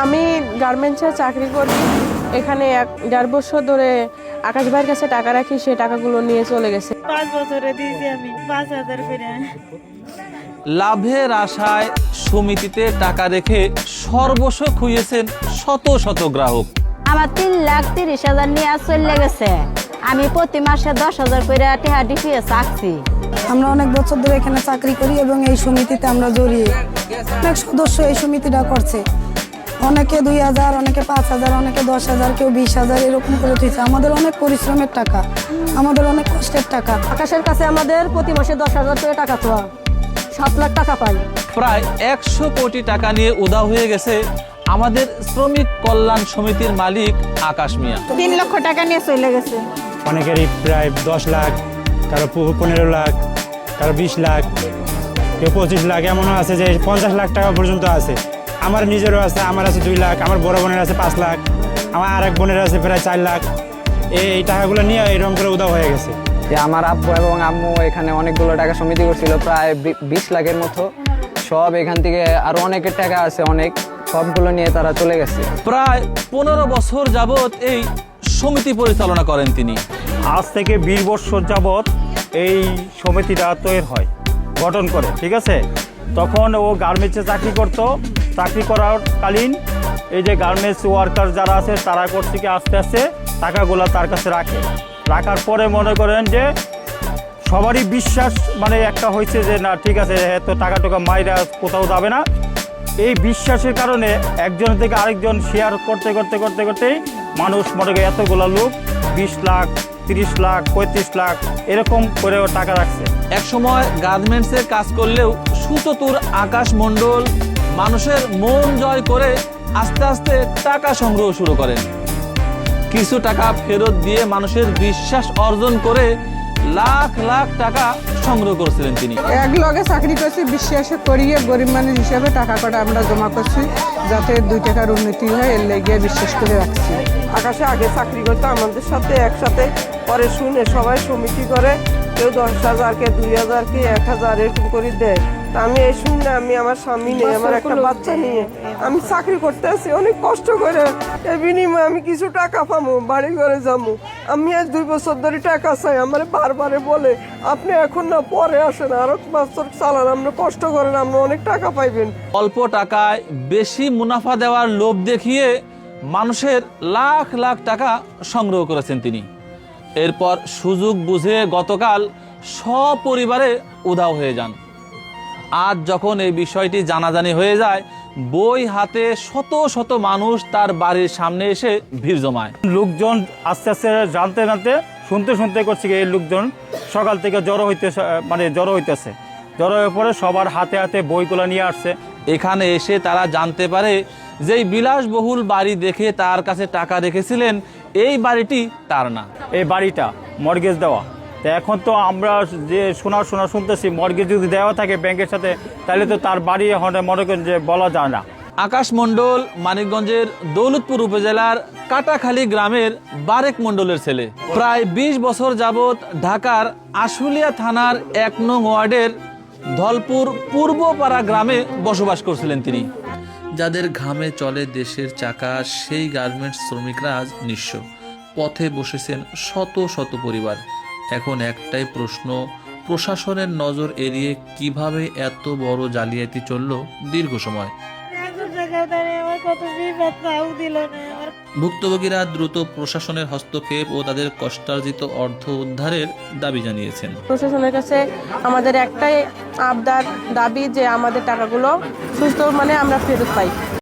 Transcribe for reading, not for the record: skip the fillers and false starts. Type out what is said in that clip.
আমি গার্মেন্টসে চাকরি করি। এখানে 1.5 বছর ধরে আকাশ ভাইয়ের কাছে টাকা রাখি, সেই টাকাগুলো নিয়ে চলে গেছে। 5 বছরে দিয়েছি আমি 5,000 করে। লাভের আশায় সমিতিতে টাকা রেখে সর্বস্ব খুইয়েছেন শত শত গ্রাহক। আমার 3,30,000 নিয়ে চলে গেছে। আমি প্রতি মাসে 10,000 করে টাকা দিয়ে চাকছি। আমরা অনেক বছর ধরে এখানে চাকরি করি এবং এই সমিতিতে আমরা জড়িয়ে অনেক সদস্য এই সমিতিটা করছে। অনেকে 2,000, অনেকে 5,000, অনেকে 10,000, কেউ 20,000 এরকম করে দিচ্ছে। আমাদের অনেক পরিশ্রমের টাকা, আমাদের অনেক কষ্টের টাকা। আকাশের কাছে আমাদের প্রতি মাসে 10,000 করে টাকা তোলা, 7 লাখ টাকা পাই। প্রায় 100 কোটি টাকা নিয়ে উধাও হয়ে গেছে আমাদের শ্রমিক কল্যাণ সমিতির মালিক আকাশ মিয়া। 3 লক্ষ টাকা নিয়ে চলে গেছে। অনেকেরই প্রায় 10 লাখ, কারো 15 লাখ, কারো 20 লাখ, কেউ 25 লাখ, এমনও আছে যে 50 লাখ টাকা পর্যন্ত আছে। আমার নিজেরও আছে, আমার আছে 2 লাখ, আমার বড় বোনের আছে 5 লাখ, আমার আরেক বোনের আছে প্রায় 4 লাখ। এই টাকাগুলো নিয়ে এরকম করে উধাও হয়ে গেছে। যে আমার আব্বু এবং আম্মু এখানে অনেকগুলো টাকা সমিতি করছিল, প্রায় 20 লাখের মতো। সব এখান থেকে আরো অনেকের টাকা আছে, অনেক, সবগুলো নিয়ে তারা চলে গেছে। প্রায় 15 বছর যাবৎ এই সমিতি পরিচালনা করেন তিনি। আজ থেকে 20 বছর যাবৎ এই সমিতিটা তৈরি হয়, গঠন করে, ঠিক আছে। তখন ও গার্মেন্টসে চাকরি করতো। চাকরি করার কালীন এই যে গার্মেন্টস ওয়ার্কার যারা আছে তারা করছে কি আস্তে আস্তে টাকাগুলো তার কাছে রাখার পরে মনে করেন যে সবারই বিশ্বাস মানে একটা হয়েছে যে না ঠিক আছে, তো টাকা মাইরা কোথাও যাবে না। এই বিশ্বাসের কারণে একজন থেকে আরেকজন শেয়ার করতে করতেই মানুষ মনে করে এতগুলো লোক 20 লাখ, 30 লাখ, 35 লাখ এরকম করে টাকা রাখছে। একসময় গার্মেন্টসে কাজ করলেও সুচতুর আকাশ মণ্ডল মানুষের মন জয় করে আস্তে আস্তে টাকা সংগ্রহ শুরু করেন। কিছু টাকা ফেরত দিয়ে মানুষের বিশ্বাস অর্জন করে লাখ লাখ টাকা সংগ্রহ করেছিলেন তিনি। এক লগে চাকরি করছি, বিশ্বাস করিয়ে গরিব মানুষ হিসেবে টাকা কটা আমরা জমা করছি, যাতে 2 টাকার উন্নতি হয়, এর লেগে বিশ্বাস করে রাখছি। আকাশে আগে চাকরি করতো আমাদের সাথে একসাথে, পরে শুনে সবাই সমিতি করে, কেউ 10,000, কেউ 2,000, কেউ 1,000 এরকম করে দেয়। তা আমি এই শুনে আমি আমার স্বামী নিয়ে, আমার একটা বাচ্চা নিয়ে আমি চাকরি করতে আসি অনেক কষ্ট করে। এর বিনিময়ে আমি কিছু টাকা পাবো, বাড়ি ঘরে যাবো। আমি আজ 2 বছর ধরে টাকা চাই। আমার বারবারে বলে আপনি এখন না, পরে আসেন, আরো বছর চালান, আপনি কষ্ট করেন, আপনি অনেক টাকা পাইবেন। অল্প টাকায় বেশি মুনাফা দেওয়ার লোভ দেখিয়ে মানুষের লাখ লাখ টাকা সংগ্রহ করেছেন তিনি। এরপর সুযোগ বুঝে গতকাল সপরিবারে উধাও হয়ে যান। আজ যখন এই বিষয়টি জানাজানি হয়ে যায়, বই হাতে শত শত মানুষ তার বাড়ির সামনে এসে ভিড় জমায়। লোকজন আস্তে আস্তে জানতে শুনতে করছে এই লোকজন সকাল থেকে জড়ো হইতেছে। জড়ো হয়ে পরে সবার হাতে হাতে বইগুলো নিয়ে আসছে। এখানে এসে তারা জানতে পারে যে এই বিলাসবহুল বাড়ি দেখে তার কাছে টাকা রেখেছিলেন, এই বাড়িটি তার না। এই বাড়িটা মর্গেজ দেওয়া। তো এখন তো আমরা যে শোনা শুনতেছি, মর্গেজ যদি দেওয়া থাকে ব্যাংকের সাথে, তাহলে তো তার বাড়ি মনে করেন যে বলা যায় না। আকাশ মণ্ডল মানিকগঞ্জের দৌলতপুর উপজেলার কাটাখালী গ্রামের বারেক মণ্ডলের ছেলে। প্রায় 20 বছর যাবৎ ঢাকার আশুলিয়া থানার 1 নং ওয়ার্ডের ধলপুর পূর্বপাড়া গ্রামে বসবাস করছিলেন তিনি। যাদের ঘামে চলে দেশের চাকা, সেই গার্মেন্টস শ্রমিকরা আজ নিঃস্ব, পথে বসেছেন শত শত পরিবার। এখন একটাই প্রশ্ন, প্রশাসনের নজর এড়িয়ে কিভাবে এত বড় জালিয়াতি চলল দীর্ঘ সময়। ভুক্তভোগীরা দ্রুত প্রশাসনের হস্তক্ষেপ ও তাদের কষ্টার্জিত অর্থ উদ্ধারের দাবি জানিয়েছেন। প্রশাসনের কাছে আমাদের একটাই আবদার, দাবি যে আমাদের টাকাগুলো সুস্থ মানে আমরা ফেরত পাই।